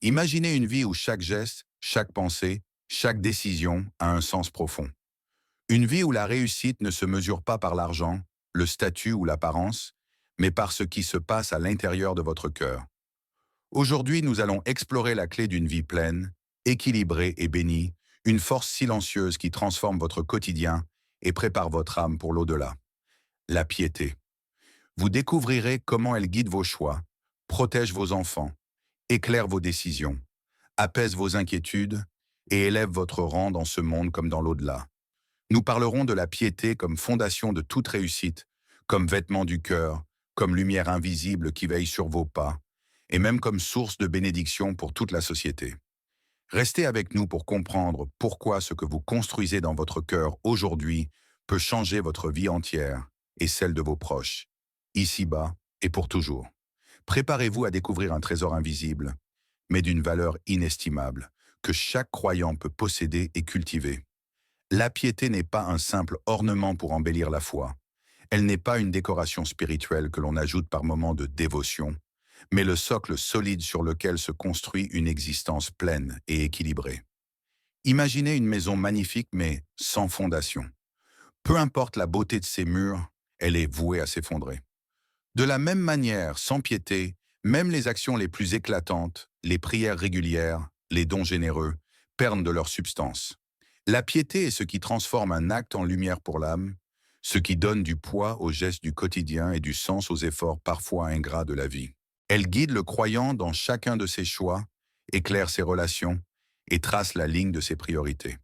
Imaginez une vie où chaque geste, chaque pensée, chaque décision a un sens profond. Une vie où la réussite ne se mesure pas par l'argent, le statut ou l'apparence, mais par ce qui se passe à l'intérieur de votre cœur. Aujourd'hui, nous allons explorer la clé d'une vie pleine, équilibrée et bénie, une force silencieuse qui transforme votre quotidien et prépare votre âme pour l'au-delà. La piété. Vous découvrirez comment elle guide vos choix, protège vos enfants, éclaire vos décisions, apaise vos inquiétudes et élève votre rang dans ce monde comme dans l'au-delà. Nous parlerons de la piété comme fondation de toute réussite, comme vêtement du cœur, comme lumière invisible qui veille sur vos pas, et même comme source de bénédiction pour toute la société. Restez avec nous pour comprendre pourquoi ce que vous construisez dans votre cœur aujourd'hui peut changer votre vie entière et celle de vos proches, ici-bas et pour toujours. Préparez-vous à découvrir un trésor invisible, mais d'une valeur inestimable, que chaque croyant peut posséder et cultiver. La piété n'est pas un simple ornement pour embellir la foi. Elle n'est pas une décoration spirituelle que l'on ajoute par moments de dévotion, mais le socle solide sur lequel se construit une existence pleine et équilibrée. Imaginez une maison magnifique mais sans fondation. Peu importe la beauté de ses murs, elle est vouée à s'effondrer. De la même manière, sans piété, même les actions les plus éclatantes, les prières régulières, les dons généreux, perdent de leur substance. La piété est ce qui transforme un acte en lumière pour l'âme, ce qui donne du poids aux gestes du quotidien et du sens aux efforts parfois ingrats de la vie. Elle guide le croyant dans chacun de ses choix, éclaire ses relations et trace la ligne de ses priorités.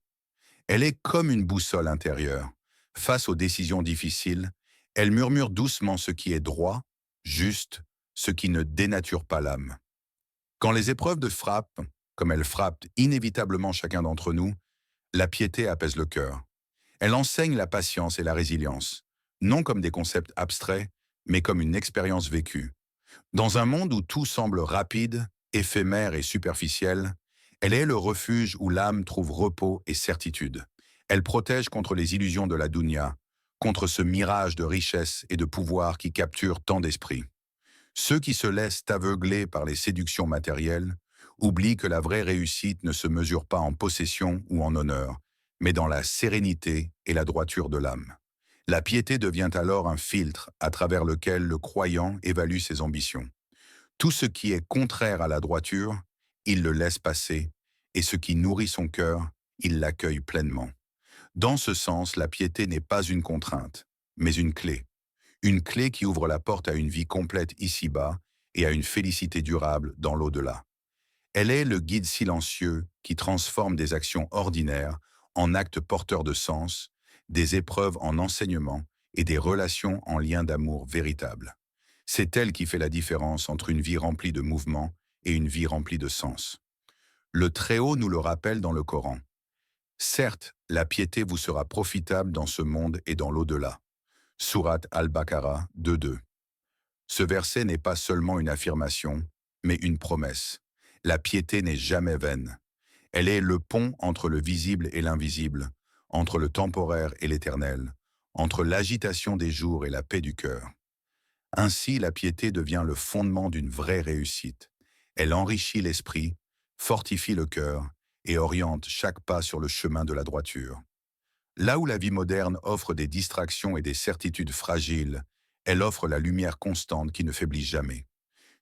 Elle est comme une boussole intérieure. Face aux décisions difficiles, elle murmure doucement ce qui est droit, juste, ce qui ne dénature pas l'âme. Quand les épreuves de frappent, comme elles frappent inévitablement chacun d'entre nous, la piété apaise le cœur. Elle enseigne la patience et la résilience, non comme des concepts abstraits, mais comme une expérience vécue. Dans un monde où tout semble rapide, éphémère et superficiel, elle est le refuge où l'âme trouve repos et certitude. Elle protège contre les illusions de la dunya, contre ce mirage de richesse et de pouvoir qui capture tant d'esprits. Ceux qui se laissent aveugler par les séductions matérielles oublient que la vraie réussite ne se mesure pas en possession ou en honneur, mais dans la sérénité et la droiture de l'âme. La piété devient alors un filtre à travers lequel le croyant évalue ses ambitions. Tout ce qui est contraire à la droiture, il le laisse passer, et ce qui nourrit son cœur, il l'accueille pleinement. Dans ce sens, la piété n'est pas une contrainte, mais une clé qui ouvre la porte à une vie complète ici-bas et à une félicité durable dans l'au-delà. Elle est le guide silencieux qui transforme des actions ordinaires en actes porteurs de sens, des épreuves en enseignement et des relations en liens d'amour véritables. C'est elle qui fait la différence entre une vie remplie de mouvement et une vie remplie de sens. Le Très-Haut nous le rappelle dans le Coran. Certes, la piété vous sera profitable dans ce monde et dans l'au-delà. Sourate Al-Baqarah 2.2. Ce verset n'est pas seulement une affirmation, mais une promesse. La piété n'est jamais vaine. Elle est le pont entre le visible et l'invisible, entre le temporaire et l'éternel, entre l'agitation des jours et la paix du cœur. Ainsi, la piété devient le fondement d'une vraie réussite. Elle enrichit l'esprit, fortifie le cœur et oriente chaque pas sur le chemin de la droiture. Là où la vie moderne offre des distractions et des certitudes fragiles, elle offre la lumière constante qui ne faiblit jamais.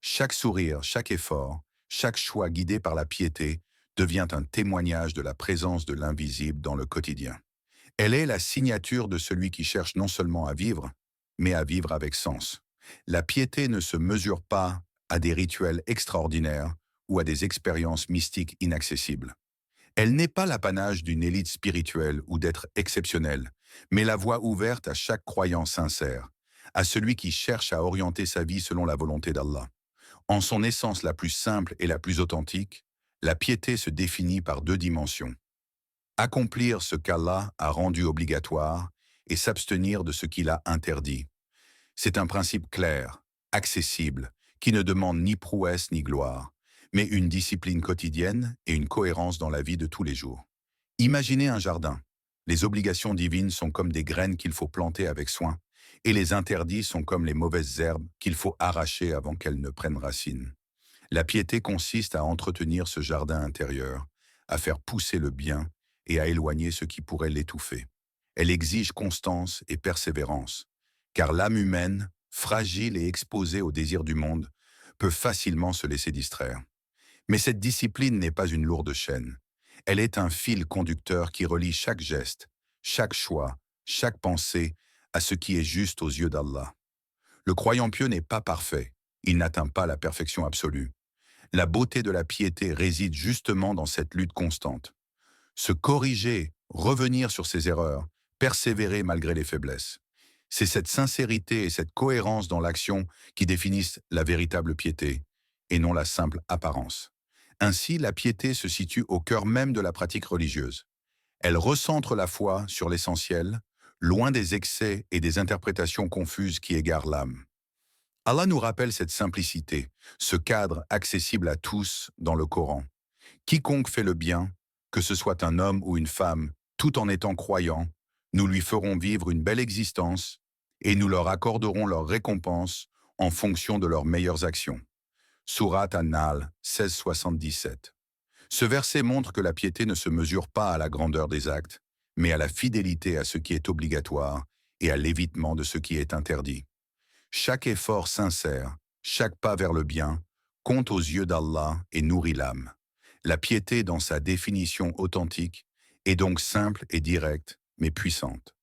Chaque sourire, chaque effort, chaque choix guidé par la piété devient un témoignage de la présence de l'invisible dans le quotidien. Elle est la signature de celui qui cherche non seulement à vivre, mais à vivre avec sens. La piété ne se mesure pas à des rituels extraordinaires ou à des expériences mystiques inaccessibles. Elle n'est pas l'apanage d'une élite spirituelle ou d'être exceptionnelle, mais la voie ouverte à chaque croyant sincère, à celui qui cherche à orienter sa vie selon la volonté d'Allah. En son essence la plus simple et la plus authentique, la piété se définit par deux dimensions. Accomplir ce qu'Allah a rendu obligatoire et s'abstenir de ce qu'il a interdit. C'est un principe clair, accessible, qui ne demande ni prouesse ni gloire, mais une discipline quotidienne et une cohérence dans la vie de tous les jours. Imaginez un jardin. Les obligations divines sont comme des graines qu'il faut planter avec soin, et les interdits sont comme les mauvaises herbes qu'il faut arracher avant qu'elles ne prennent racine. La piété consiste à entretenir ce jardin intérieur, à faire pousser le bien et à éloigner ce qui pourrait l'étouffer. Elle exige constance et persévérance, car l'âme humaine, fragile et exposée aux désirs du monde, peut facilement se laisser distraire. Mais cette discipline n'est pas une lourde chaîne. Elle est un fil conducteur qui relie chaque geste, chaque choix, chaque pensée à ce qui est juste aux yeux d'Allah. Le croyant pieux n'est pas parfait, il n'atteint pas la perfection absolue. La beauté de la piété réside justement dans cette lutte constante. Se corriger, revenir sur ses erreurs, persévérer malgré les faiblesses. C'est cette sincérité et cette cohérence dans l'action qui définissent la véritable piété, et non la simple apparence. Ainsi, la piété se situe au cœur même de la pratique religieuse. Elle recentre la foi sur l'essentiel, loin des excès et des interprétations confuses qui égarent l'âme. Allah nous rappelle cette simplicité, ce cadre accessible à tous dans le Coran. Quiconque fait le bien, que ce soit un homme ou une femme, tout en étant croyant, nous lui ferons vivre une belle existence et nous leur accorderons leur récompense en fonction de leurs meilleures actions. Sourate An-Nahl 1677. Ce verset montre que la piété ne se mesure pas à la grandeur des actes, mais à la fidélité à ce qui est obligatoire et à l'évitement de ce qui est interdit. Chaque effort sincère, chaque pas vers le bien, compte aux yeux d'Allah et nourrit l'âme. La piété, dans sa définition authentique, est donc simple et directe, mais puissante.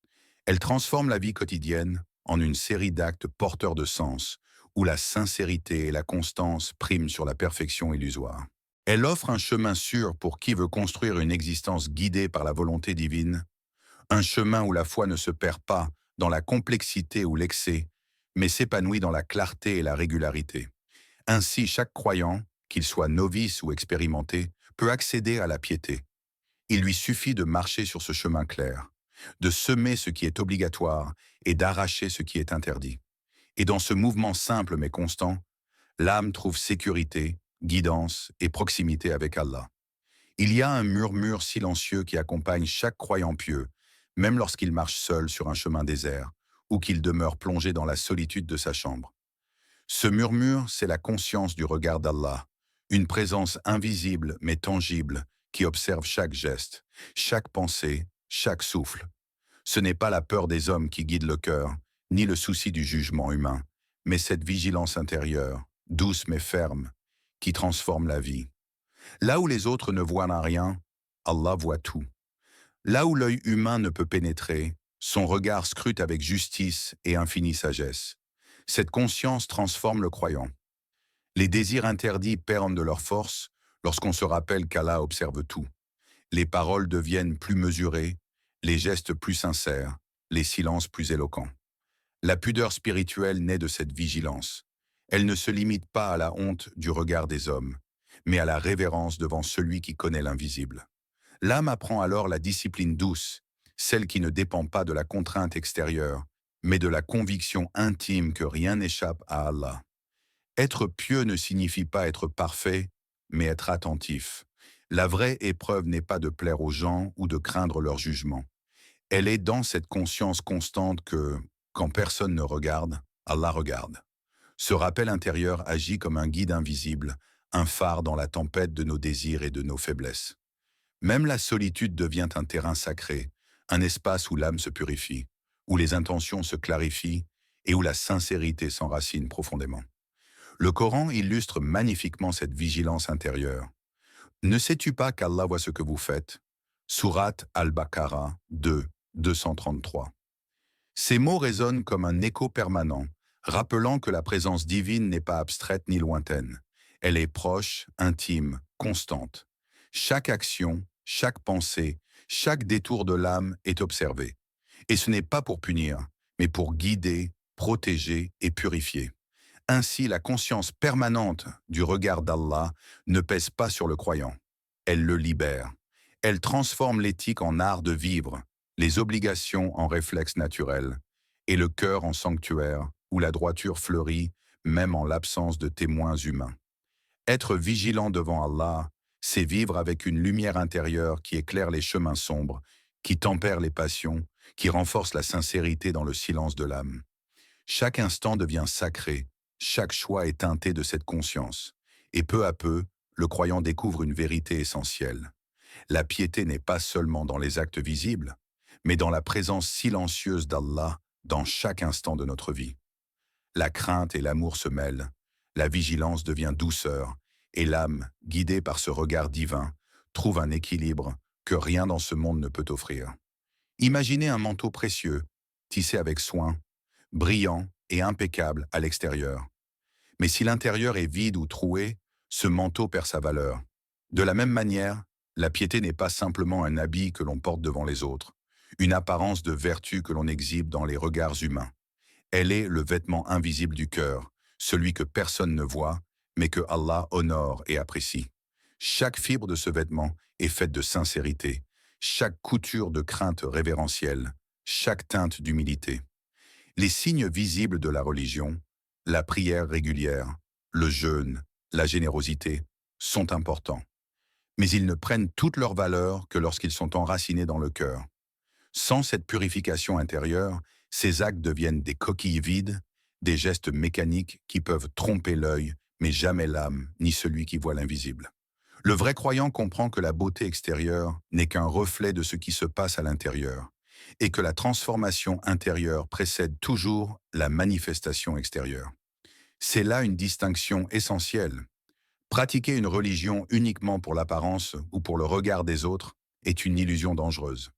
Elle transforme la vie quotidienne en une série d'actes porteurs de sens, où la sincérité et la constance priment sur la perfection illusoire. Elle offre un chemin sûr pour qui veut construire une existence guidée par la volonté divine, un chemin où la foi ne se perd pas dans la complexité ou l'excès, mais s'épanouit dans la clarté et la régularité. Ainsi, chaque croyant, qu'il soit novice ou expérimenté, peut accéder à la piété. Il lui suffit de marcher sur ce chemin clair, de semer ce qui est obligatoire et d'arracher ce qui est interdit. Et dans ce mouvement simple mais constant, l'âme trouve sécurité, guidance et proximité avec Allah. Il y a un murmure silencieux qui accompagne chaque croyant pieux, même lorsqu'il marche seul sur un chemin désert ou qu'il demeure plongé dans la solitude de sa chambre. Ce murmure, c'est la conscience du regard d'Allah, une présence invisible mais tangible qui observe chaque geste, chaque pensée, chaque souffle. Ce n'est pas la peur des hommes qui guide le cœur, ni le souci du jugement humain, mais cette vigilance intérieure, douce mais ferme, qui transforme la vie. Là où les autres ne voient rien, Allah voit tout. Là où l'œil humain ne peut pénétrer, son regard scrute avec justice et infinie sagesse. Cette conscience transforme le croyant. Les désirs interdits perdent de leur force lorsqu'on se rappelle qu'Allah observe tout. Les paroles deviennent plus mesurées, les gestes plus sincères, les silences plus éloquents. La pudeur spirituelle naît de cette vigilance. Elle ne se limite pas à la honte du regard des hommes, mais à la révérence devant celui qui connaît l'invisible. L'âme apprend alors la discipline douce, celle qui ne dépend pas de la contrainte extérieure, mais de la conviction intime que rien n'échappe à Allah. Être pieux ne signifie pas être parfait, mais être attentif. La vraie épreuve n'est pas de plaire aux gens ou de craindre leur jugement. Elle est dans cette conscience constante que, quand personne ne regarde, Allah regarde. Ce rappel intérieur agit comme un guide invisible, un phare dans la tempête de nos désirs et de nos faiblesses. Même la solitude devient un terrain sacré, un espace où l'âme se purifie, où les intentions se clarifient et où la sincérité s'enracine profondément. Le Coran illustre magnifiquement cette vigilance intérieure. Ne sais-tu pas qu'Allah voit ce que vous faites? Sourate Al-Baqarah 2, 233. Ces mots résonnent comme un écho permanent, rappelant que la présence divine n'est pas abstraite ni lointaine. Elle est proche, intime, constante. Chaque action, chaque pensée, chaque détour de l'âme est observé. Et ce n'est pas pour punir, mais pour guider, protéger et purifier. Ainsi, la conscience permanente du regard d'Allah ne pèse pas sur le croyant. Elle le libère. Elle transforme l'éthique en art de vivre, les obligations en réflexes naturels, et le cœur en sanctuaire où la droiture fleurit, même en l'absence de témoins humains. Être vigilant devant Allah, c'est vivre avec une lumière intérieure qui éclaire les chemins sombres, qui tempère les passions, qui renforce la sincérité dans le silence de l'âme. Chaque instant devient sacré, chaque choix est teinté de cette conscience, Et peu à peu, le croyant découvre une vérité essentielle. La piété n'est pas seulement dans les actes visibles, mais dans la présence silencieuse d'Allah dans chaque instant de notre vie. La crainte et l'amour se mêlent, la vigilance devient douceur, et l'âme, guidée par ce regard divin, trouve un équilibre que rien dans ce monde ne peut offrir. Imaginez un manteau précieux, tissé avec soin, brillant et impeccable à l'extérieur. Mais si l'intérieur est vide ou troué, ce manteau perd sa valeur. De la même manière, la piété n'est pas simplement un habit que l'on porte devant les autres, une apparence de vertu que l'on exhibe dans les regards humains. Elle est le vêtement invisible du cœur, celui que personne ne voit, mais que Allah honore et apprécie. Chaque fibre de ce vêtement est faite de sincérité, chaque couture de crainte révérentielle, chaque teinte d'humilité. Les signes visibles de la religion, la prière régulière, le jeûne, la générosité, sont importants. Mais ils ne prennent toute leur valeur que lorsqu'ils sont enracinés dans le cœur. Sans cette purification intérieure, ces actes deviennent des coquilles vides, des gestes mécaniques qui peuvent tromper l'œil, mais jamais l'âme, ni celui qui voit l'invisible. Le vrai croyant comprend que la beauté extérieure n'est qu'un reflet de ce qui se passe à l'intérieur, et que la transformation intérieure précède toujours la manifestation extérieure. C'est là une distinction essentielle. Pratiquer une religion uniquement pour l'apparence ou pour le regard des autres est une illusion dangereuse.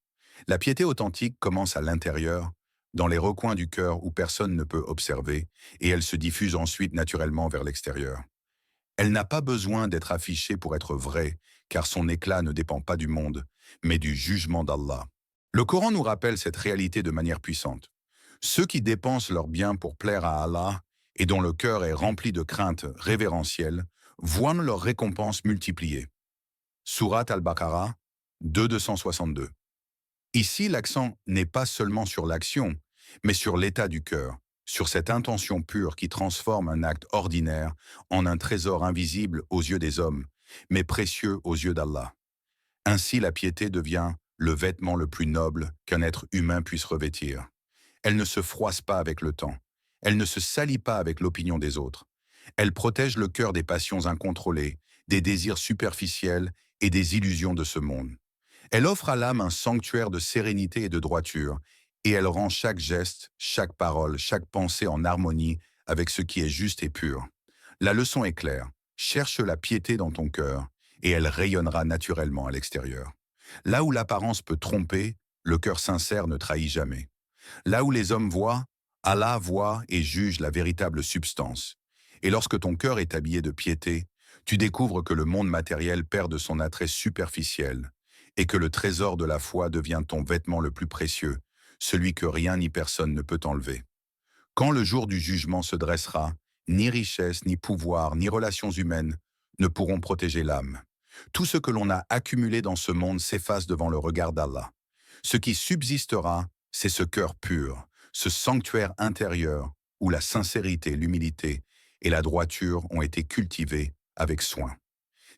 La piété authentique commence à l'intérieur, dans les recoins du cœur où personne ne peut observer, et elle se diffuse ensuite naturellement vers l'extérieur. Elle n'a pas besoin d'être affichée pour être vraie, car son éclat ne dépend pas du monde, mais du jugement d'Allah. Le Coran nous rappelle cette réalité de manière puissante. Ceux qui dépensent leurs biens pour plaire à Allah et dont le cœur est rempli de crainte révérentielle voient leur récompense multipliée. Sourate Al-Baqarah 262. Ici, l'accent n'est pas seulement sur l'action, mais sur l'état du cœur, sur cette intention pure qui transforme un acte ordinaire en un trésor invisible aux yeux des hommes, mais précieux aux yeux d'Allah. Ainsi, la piété devient le vêtement le plus noble qu'un être humain puisse revêtir. Elle ne se froisse pas avec le temps. Elle ne se salit pas avec l'opinion des autres. Elle protège le cœur des passions incontrôlées, des désirs superficiels et des illusions de ce monde. Elle offre à l'âme un sanctuaire de sérénité et de droiture, et elle rend chaque geste, chaque parole, chaque pensée en harmonie avec ce qui est juste et pur. La leçon est claire. Cherche la piété dans ton cœur, et elle rayonnera naturellement à l'extérieur. Là où l'apparence peut tromper, le cœur sincère ne trahit jamais. Là où les hommes voient, Allah voit et juge la véritable substance. Et lorsque ton cœur est habillé de piété, tu découvres que le monde matériel perd de son attrait superficiel, et que le trésor de la foi devient ton vêtement le plus précieux, celui que rien ni personne ne peut enlever. Quand le jour du jugement se dressera, ni richesse, ni pouvoir, ni relations humaines ne pourront protéger l'âme. Tout ce que l'on a accumulé dans ce monde s'efface devant le regard d'Allah. Ce qui subsistera, c'est ce cœur pur, ce sanctuaire intérieur où la sincérité, l'humilité et la droiture ont été cultivés avec soin.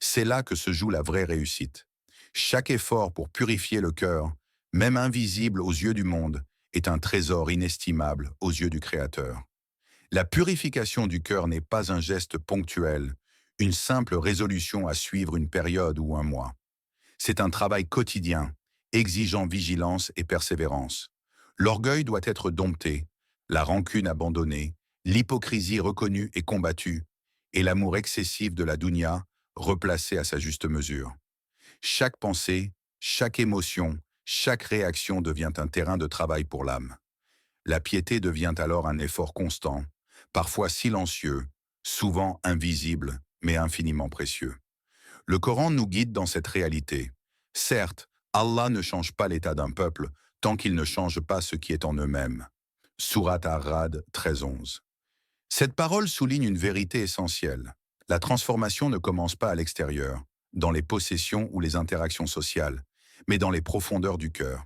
C'est là que se joue la vraie réussite. Chaque effort pour purifier le cœur, même invisible aux yeux du monde, est un trésor inestimable aux yeux du Créateur. La purification du cœur n'est pas un geste ponctuel, une simple résolution à suivre une période ou un mois. C'est un travail quotidien, exigeant vigilance et persévérance. L'orgueil doit être dompté, la rancune abandonnée, l'hypocrisie reconnue et combattue, et l'amour excessif de la dunya replacé à sa juste mesure. Chaque pensée, chaque émotion, chaque réaction devient un terrain de travail pour l'âme. La piété devient alors un effort constant, parfois silencieux, souvent invisible, mais infiniment précieux. Le Coran nous guide dans cette réalité. Certes, Allah ne change pas l'état d'un peuple tant qu'il ne change pas ce qui est en eux-mêmes. Sourate Ar-Ra'd 13-11. Cette parole souligne une vérité essentielle. La transformation ne commence pas à l'extérieur, dans les possessions ou les interactions sociales, mais dans les profondeurs du cœur.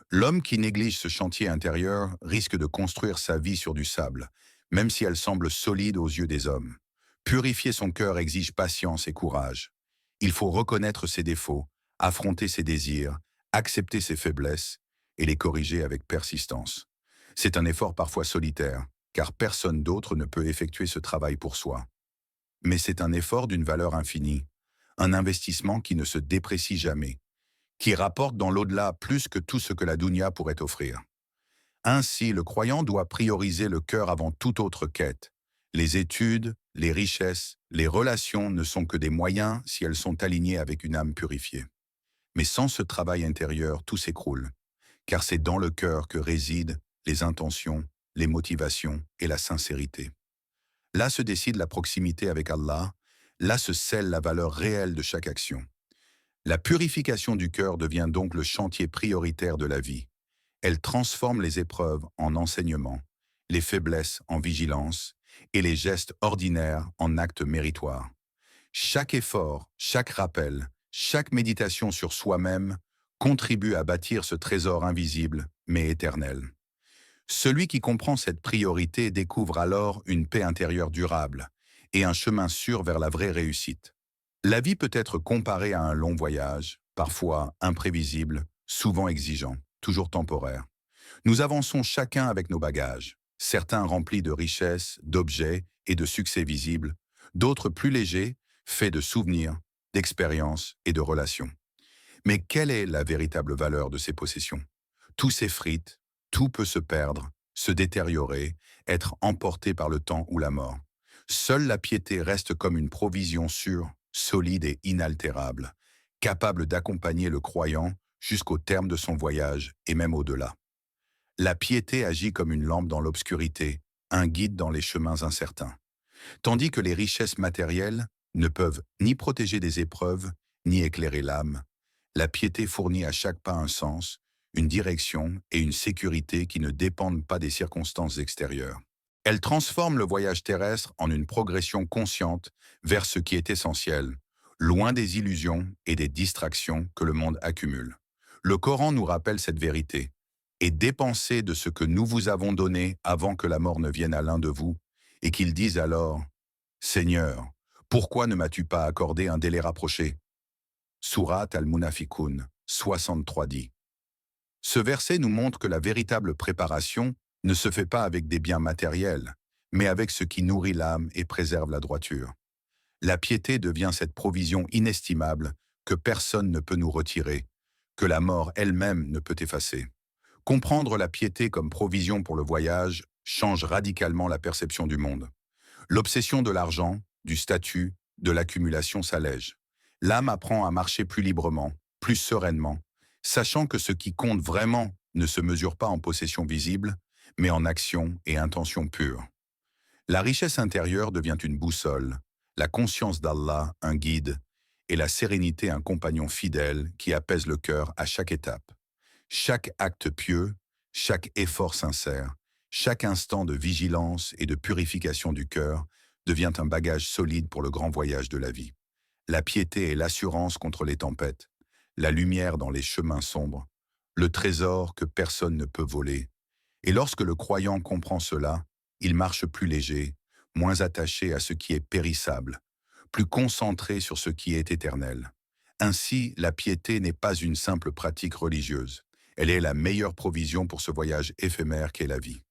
L'homme qui néglige ce chantier intérieur risque de construire sa vie sur du sable, même si elle semble solide aux yeux des hommes. Purifier son cœur exige patience et courage. Il faut reconnaître ses défauts, affronter ses désirs, accepter ses faiblesses et les corriger avec persistance. C'est un effort parfois solitaire, car personne d'autre ne peut effectuer ce travail pour soi. mais c'est un effort d'une valeur infinie, un investissement qui ne se déprécie jamais, qui rapporte dans l'au-delà plus que tout ce que la dunya pourrait offrir. Ainsi, le croyant doit prioriser le cœur avant toute autre quête. Les études, les richesses, les relations ne sont que des moyens si elles sont alignées avec une âme purifiée. Mais sans ce travail intérieur, tout s'écroule, car c'est dans le cœur que résident les intentions, les motivations et la sincérité. Là se décide la proximité avec Allah, là se scelle la valeur réelle de chaque action. La purification du cœur devient donc le chantier prioritaire de la vie. Elle transforme les épreuves en enseignements, les faiblesses en vigilance et les gestes ordinaires en actes méritoires. Chaque effort, chaque rappel, chaque méditation sur soi-même contribue à bâtir ce trésor invisible mais éternel. Celui qui comprend cette priorité découvre alors une paix intérieure durable et un chemin sûr vers la vraie réussite. La vie peut être comparée à un long voyage, parfois imprévisible, souvent exigeant, toujours temporaire. Nous avançons chacun avec nos bagages, certains remplis de richesses, d'objets et de succès visibles, d'autres plus légers, faits de souvenirs, d'expériences et de relations. Mais quelle est la véritable valeur de ces possessions? Tout s'effrite, tout peut se perdre, se détériorer, être emporté par le temps ou la mort. Seule la piété reste comme une provision sûre, solide et inaltérable, capable d'accompagner le croyant jusqu'au terme de son voyage et même au-delà. La piété agit comme une lampe dans l'obscurité, un guide dans les chemins incertains. Tandis que les richesses matérielles ne peuvent ni protéger des épreuves, ni éclairer l'âme, la piété fournit à chaque pas un sens, une direction et une sécurité qui ne dépendent pas des circonstances extérieures. Elle transforme le voyage terrestre en une progression consciente vers ce qui est essentiel, loin des illusions et des distractions que le monde accumule. Le Coran nous rappelle cette vérité. Et dépensez de ce que nous vous avons donné avant que la mort ne vienne à l'un de vous, et qu'il dise alors « Seigneur, pourquoi ne m'as-tu pas accordé un délai rapproché ?» Surat al-Munafiqun 63 dit. Ce verset nous montre que la véritable préparation ne se fait pas avec des biens matériels, mais avec ce qui nourrit l'âme et préserve la droiture. La piété devient cette provision inestimable que personne ne peut nous retirer, que la mort elle-même ne peut effacer. Comprendre la piété comme provision pour le voyage change radicalement la perception du monde. L'obsession de l'argent, du statut, de l'accumulation s'allège. L'âme apprend à marcher plus librement, plus sereinement, sachant que ce qui compte vraiment ne se mesure pas en possession visible, mais en action et intention pure. La richesse intérieure devient une boussole, la conscience d'Allah un guide, et la sérénité un compagnon fidèle qui apaise le cœur à chaque étape. Chaque acte pieux, chaque effort sincère, chaque instant de vigilance et de purification du cœur devient un bagage solide pour le grand voyage de la vie. La piété est l'assurance contre les tempêtes, la lumière dans les chemins sombres, le trésor que personne ne peut voler. Et lorsque le croyant comprend cela, il marche plus léger, moins attaché à ce qui est périssable, plus concentré sur ce qui est éternel. Ainsi, la piété n'est pas une simple pratique religieuse. Elle est la meilleure provision pour ce voyage éphémère qu'est la vie.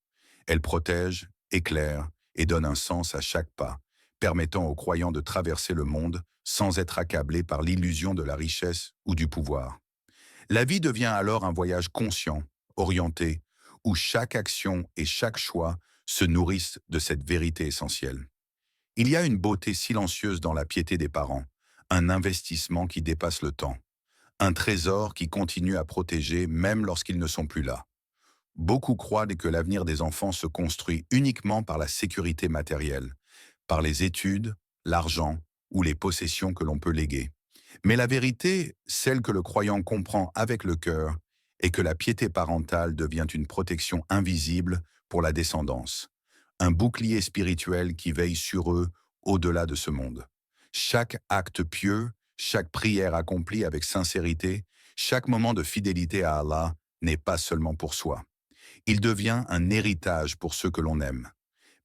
Elle protège, éclaire et donne un sens à chaque pas, permettant aux croyants de traverser le monde sans être accablés par l'illusion de la richesse ou du pouvoir. La vie devient alors un voyage conscient, orienté, où chaque action et chaque choix se nourrissent de cette vérité essentielle. Il y a une beauté silencieuse dans la piété des parents, un investissement qui dépasse le temps, un trésor qui continue à protéger même lorsqu'ils ne sont plus là. Beaucoup croient que l'avenir des enfants se construit uniquement par la sécurité matérielle, par les études, l'argent ou les possessions que l'on peut léguer. Mais la vérité, celle que le croyant comprend avec le cœur, est que la piété parentale devient une protection invisible pour la descendance, un bouclier spirituel qui veille sur eux au-delà de ce monde. Chaque acte pieux, chaque prière accomplie avec sincérité, chaque moment de fidélité à Allah n'est pas seulement pour soi. Il devient un héritage pour ceux que l'on aime.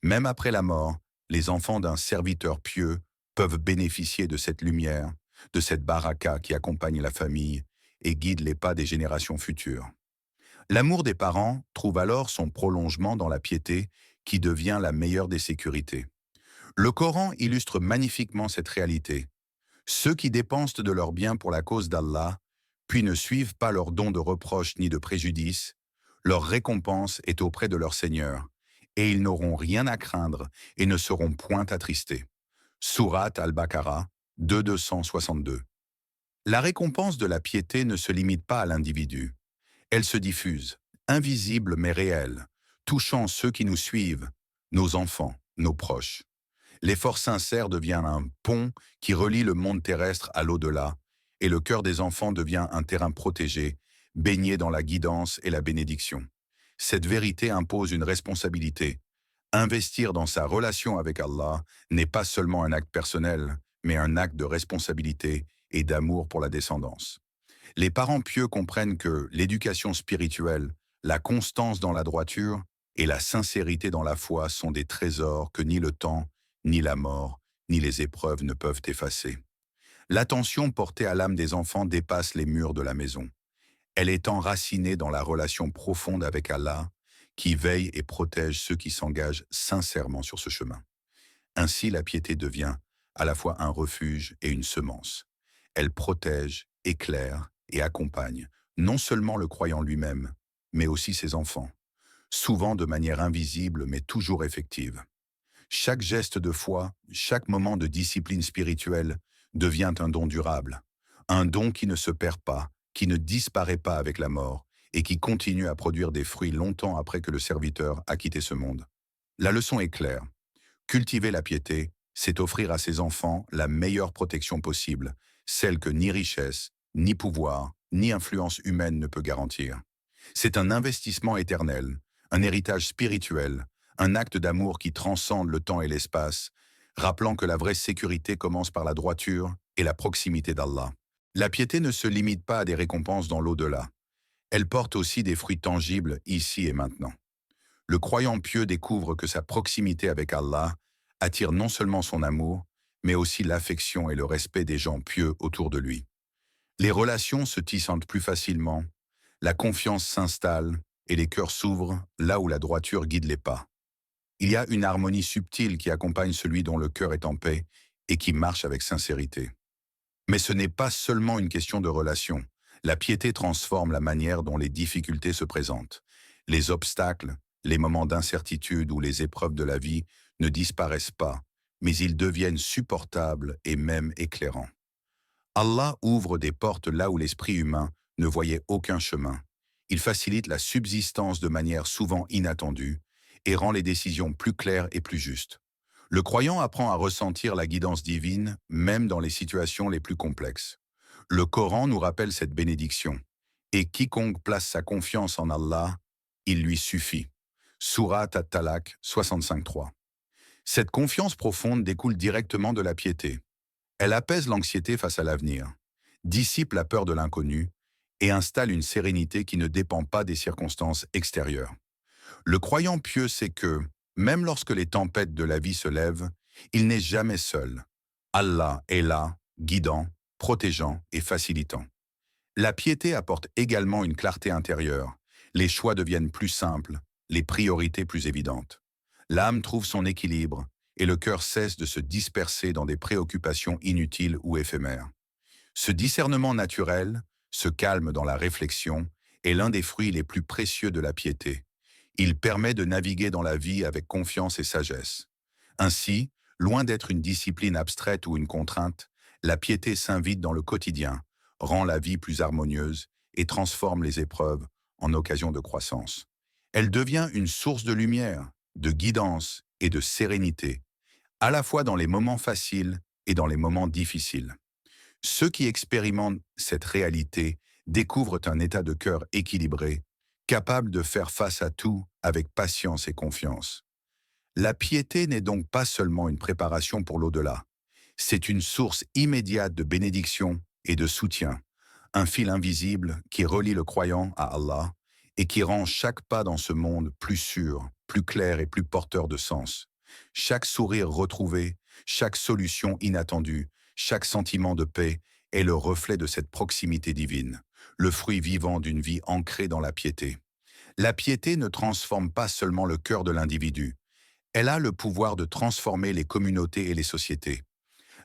Même après la mort, les enfants d'un serviteur pieux peuvent bénéficier de cette lumière, de cette baraka qui accompagne la famille et guide les pas des générations futures. L'amour des parents trouve alors son prolongement dans la piété qui devient la meilleure des sécurités. Le Coran illustre magnifiquement cette réalité. Ceux qui dépensent de leurs biens pour la cause d'Allah, puis ne suivent pas leurs dons de reproche ni de préjudice, leur récompense est auprès de leur Seigneur, et ils n'auront rien à craindre et ne seront point attristés. Sourate Al-Baqarah 2.262. La récompense de la piété ne se limite pas à l'individu. Elle se diffuse, invisible mais réelle, touchant ceux qui nous suivent, nos enfants, nos proches. L'effort sincère devient un pont qui relie le monde terrestre à l'au-delà, et le cœur des enfants devient un terrain protégé, baigné dans la guidance et la bénédiction. Cette vérité impose une responsabilité. Investir dans sa relation avec Allah n'est pas seulement un acte personnel, mais un acte de responsabilité et d'amour pour la descendance. Les parents pieux comprennent que l'éducation spirituelle, la constance dans la droiture et la sincérité dans la foi sont des trésors que ni le temps, ni la mort, ni les épreuves ne peuvent effacer. L'attention portée à l'âme des enfants dépasse les murs de la maison. Elle est enracinée dans la relation profonde avec Allah, qui veille et protège ceux qui s'engagent sincèrement sur ce chemin. Ainsi, la piété devient à la fois un refuge et une semence. Elle protège, éclaire et accompagne non seulement le croyant lui-même, mais aussi ses enfants, souvent de manière invisible mais toujours effective. Chaque geste de foi, chaque moment de discipline spirituelle devient un don durable, un don qui ne se perd pas, qui ne disparaît pas avec la mort et qui continue à produire des fruits longtemps après que le serviteur a quitté ce monde. La leçon est claire. Cultiver la piété, c'est offrir à ses enfants la meilleure protection possible, celle que ni richesse, ni pouvoir, ni influence humaine ne peut garantir. C'est un investissement éternel, un héritage spirituel, un acte d'amour qui transcende le temps et l'espace, rappelant que la vraie sécurité commence par la droiture et la proximité d'Allah. La piété ne se limite pas à des récompenses dans l'au-delà. Elle porte aussi des fruits tangibles ici et maintenant. Le croyant pieux découvre que sa proximité avec Allah attire non seulement son amour, mais aussi l'affection et le respect des gens pieux autour de lui. Les relations se tissent plus facilement, la confiance s'installe et les cœurs s'ouvrent là où la droiture guide les pas. Il y a une harmonie subtile qui accompagne celui dont le cœur est en paix et qui marche avec sincérité. Mais ce n'est pas seulement une question de relation. La piété transforme la manière dont les difficultés se présentent. Les obstacles, les moments d'incertitude ou les épreuves de la vie ne disparaissent pas, mais ils deviennent supportables et même éclairants. Allah ouvre des portes là où l'esprit humain ne voyait aucun chemin. Il facilite la subsistance de manière souvent inattendue et rend les décisions plus claires et plus justes. Le croyant apprend à ressentir la guidance divine, même dans les situations les plus complexes. Le Coran nous rappelle cette bénédiction. Et quiconque place sa confiance en Allah, il lui suffit. Sourate At-Talaq 65.3. Cette confiance profonde découle directement de la piété. Elle apaise l'anxiété face à l'avenir, dissipe la peur de l'inconnu et installe une sérénité qui ne dépend pas des circonstances extérieures. Le croyant pieux sait que, même lorsque les tempêtes de la vie se lèvent, il n'est jamais seul. Allah est là, guidant, protégeant et facilitant. La piété apporte également une clarté intérieure. Les choix deviennent plus simples, les priorités plus évidentes. L'âme trouve son équilibre et le cœur cesse de se disperser dans des préoccupations inutiles ou éphémères. Ce discernement naturel, ce calme dans la réflexion, est l'un des fruits les plus précieux de la piété. Il permet de naviguer dans la vie avec confiance et sagesse. Ainsi, loin d'être une discipline abstraite ou une contrainte, la piété s'invite dans le quotidien, rend la vie plus harmonieuse et transforme les épreuves en occasion de croissance. Elle devient une source de lumière, de guidance et de sérénité, à la fois dans les moments faciles et dans les moments difficiles. Ceux qui expérimentent cette réalité découvrent un état de cœur équilibré, capable de faire face à tout avec patience et confiance. La piété n'est donc pas seulement une préparation pour l'au-delà, c'est une source immédiate de bénédiction et de soutien, un fil invisible qui relie le croyant à Allah et qui rend chaque pas dans ce monde plus sûr, plus clair et plus porteur de sens. Chaque sourire retrouvé, chaque solution inattendue, chaque sentiment de paix est le reflet de cette proximité divine, le fruit vivant d'une vie ancrée dans la piété. La piété ne transforme pas seulement le cœur de l'individu, Elle a le pouvoir de transformer les communautés et les sociétés.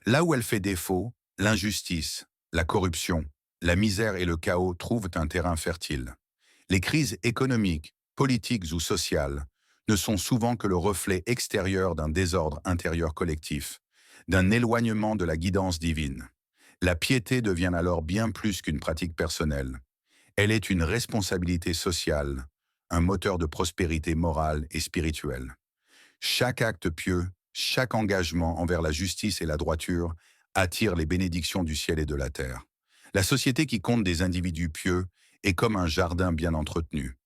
Là où elle fait défaut, l'injustice, la corruption, la misère et le chaos trouvent un terrain fertile. Les crises économiques, politiques ou sociales ne sont souvent que le reflet extérieur d'un désordre intérieur collectif, d'un éloignement de la guidance divine. La piété devient alors bien plus qu'une pratique personnelle. Elle est une responsabilité sociale, un moteur de prospérité morale et spirituelle. Chaque acte pieux, chaque engagement envers la justice et la droiture attire les bénédictions du ciel et de la terre. La société qui compte des individus pieux est comme un jardin bien entretenu.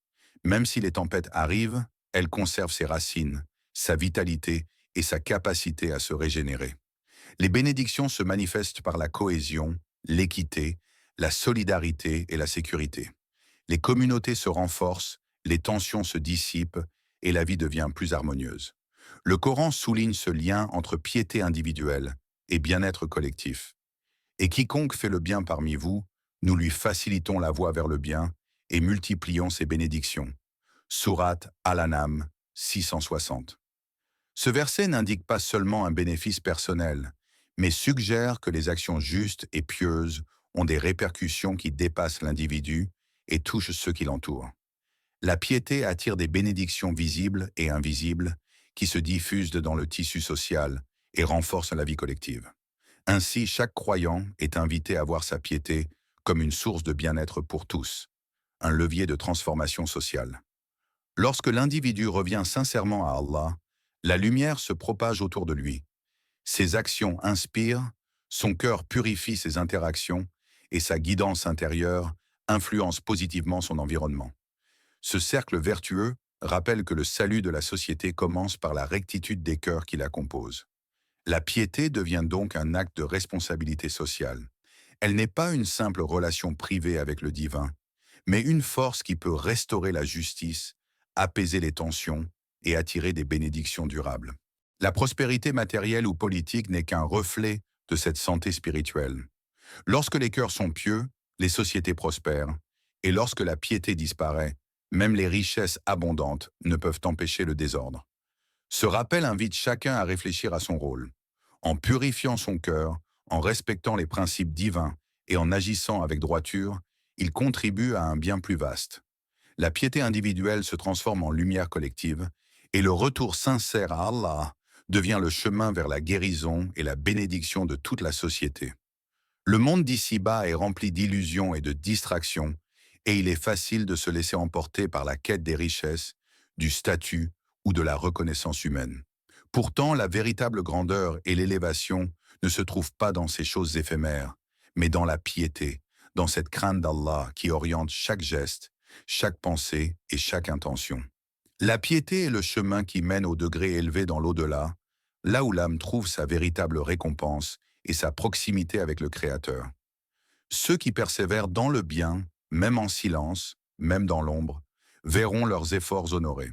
Même si les tempêtes arrivent, elle conserve ses racines, sa vitalité et sa capacité à se régénérer. Les bénédictions se manifestent par la cohésion, l'équité, la solidarité et la sécurité. Les communautés se renforcent, les tensions se dissipent et la vie devient plus harmonieuse. Le Coran souligne ce lien entre piété individuelle et bien-être collectif. Et quiconque fait le bien parmi vous, nous lui facilitons la voie vers le bien et multiplions ses bénédictions. Sourate Al-An'am 660. Ce verset n'indique pas seulement un bénéfice personnel, mais suggère que les actions justes et pieuses ont des répercussions qui dépassent l'individu et touchent ceux qui l'entourent. La piété attire des bénédictions visibles et invisibles qui se diffusent dans le tissu social et renforcent la vie collective. Ainsi, chaque croyant est invité à voir sa piété comme une source de bien-être pour tous, un levier de transformation sociale. Lorsque l'individu revient sincèrement à Allah, la lumière se propage autour de lui. Ses actions inspirent, son cœur purifie ses interactions et sa guidance intérieure influence positivement son environnement. Ce cercle vertueux rappelle que le salut de la société commence par la rectitude des cœurs qui la composent. La piété devient donc un acte de responsabilité sociale. Elle n'est pas une simple relation privée avec le divin, mais une force qui peut restaurer la justice, apaiser les tensions et attirer des bénédictions durables. La prospérité matérielle ou politique n'est qu'un reflet de cette santé spirituelle. Lorsque les cœurs sont pieux, les sociétés prospèrent, et lorsque la piété disparaît, même les richesses abondantes ne peuvent empêcher le désordre. Ce rappel invite chacun à réfléchir à son rôle. En purifiant son cœur, en respectant les principes divins et en agissant avec droiture, il contribue à un bien plus vaste. La piété individuelle se transforme en lumière collective et le retour sincère à Allah devient le chemin vers la guérison et la bénédiction de toute la société. Le monde d'ici-bas est rempli d'illusions et de distractions, et il est facile de se laisser emporter par la quête des richesses, du statut ou de la reconnaissance humaine. Pourtant, la véritable grandeur et l'élévation ne se trouvent pas dans ces choses éphémères, mais dans la piété, dans cette crainte d'Allah qui oriente chaque geste, chaque pensée et chaque intention. La piété est le chemin qui mène au degré élevé dans l'au-delà, là où l'âme trouve sa véritable récompense et sa proximité avec le Créateur. Ceux qui persévèrent dans le bien, même en silence, même dans l'ombre, verront leurs efforts honorés.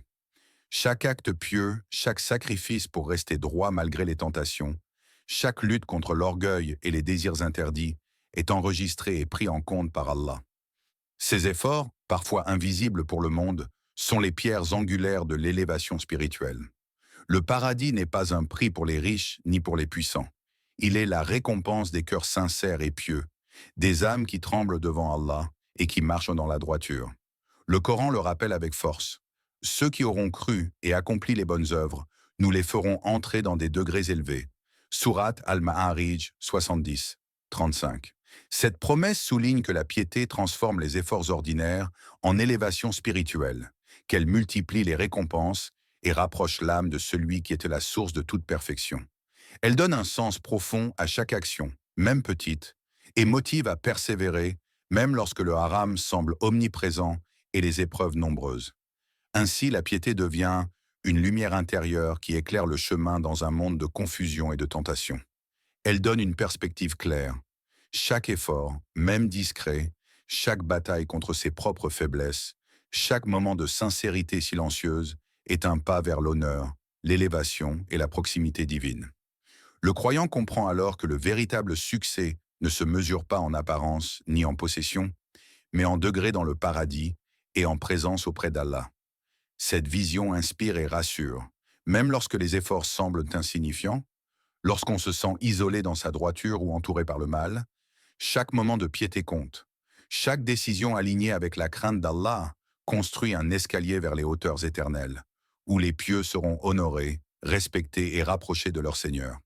Chaque acte pieux, chaque sacrifice pour rester droit malgré les tentations, chaque lutte contre l'orgueil et les désirs interdits est enregistré et pris en compte par Allah. Ces efforts, parfois invisibles pour le monde, sont les pierres angulaires de l'élévation spirituelle. Le paradis n'est pas un prix pour les riches ni pour les puissants. Il est la récompense des cœurs sincères et pieux, des âmes qui tremblent devant Allah et qui marchent dans la droiture. Le Coran le rappelle avec force. Ceux qui auront cru et accompli les bonnes œuvres, nous les ferons entrer dans des degrés élevés. Sourate Al-Ma'arij 70, 35. Cette promesse souligne que la piété transforme les efforts ordinaires en élévation spirituelle, qu'elle multiplie les récompenses et rapproche l'âme de celui qui était la source de toute perfection. Elle donne un sens profond à chaque action, même petite, et motive à persévérer, même lorsque le haram semble omniprésent et les épreuves nombreuses. Ainsi, la piété devient une lumière intérieure qui éclaire le chemin dans un monde de confusion et de tentation. Elle donne une perspective claire. Chaque effort, même discret, chaque bataille contre ses propres faiblesses, chaque moment de sincérité silencieuse est un pas vers l'honneur, l'élévation et la proximité divine. Le croyant comprend alors que le véritable succès ne se mesure pas en apparence ni en possession, mais en degré dans le paradis et en présence auprès d'Allah. Cette vision inspire et rassure, Même lorsque les efforts semblent insignifiants, lorsqu'on se sent isolé dans sa droiture ou entouré par le mal, chaque moment de piété compte. Chaque décision alignée avec la crainte d'Allah construit un escalier vers les hauteurs éternelles, où les pieux seront honorés, respectés et rapprochés de leur Seigneur.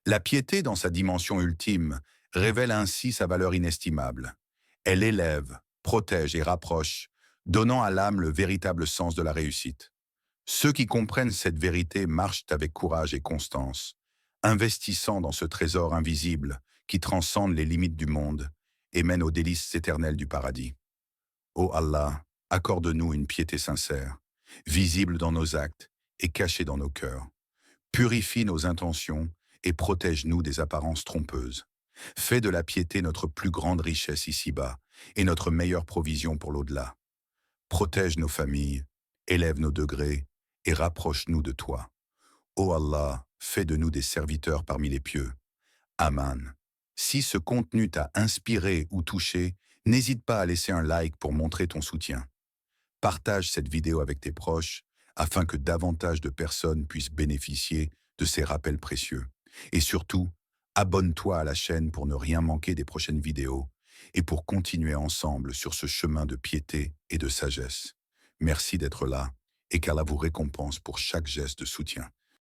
La piété dans sa dimension ultime révèle ainsi sa valeur inestimable. Elle élève, protège et rapproche, donnant à l'âme le véritable sens de la réussite. Ceux qui comprennent cette vérité marchent avec courage et constance, investissant dans ce trésor invisible qui transcende les limites du monde et mène aux délices éternelles du paradis. Ô Allah, accorde-nous une piété sincère, visible dans nos actes et cachée dans nos cœurs. Purifie nos intentions et protège-nous des apparences trompeuses. Fais de la piété notre plus grande richesse ici-bas et notre meilleure provision pour l'au-delà. Protège nos familles, élève nos degrés et rapproche-nous de toi. Ô Allah, fais de nous des serviteurs parmi les pieux. Aman. Si ce contenu t'a inspiré ou touché, n'hésite pas à laisser un like pour montrer ton soutien. Partage cette vidéo avec tes proches afin que davantage de personnes puissent bénéficier de ces rappels précieux. Et surtout, abonne-toi à la chaîne pour ne rien manquer des prochaines vidéos et pour continuer ensemble sur ce chemin de piété et de sagesse. Merci d'être là et qu'Allah vous récompense pour chaque geste de soutien.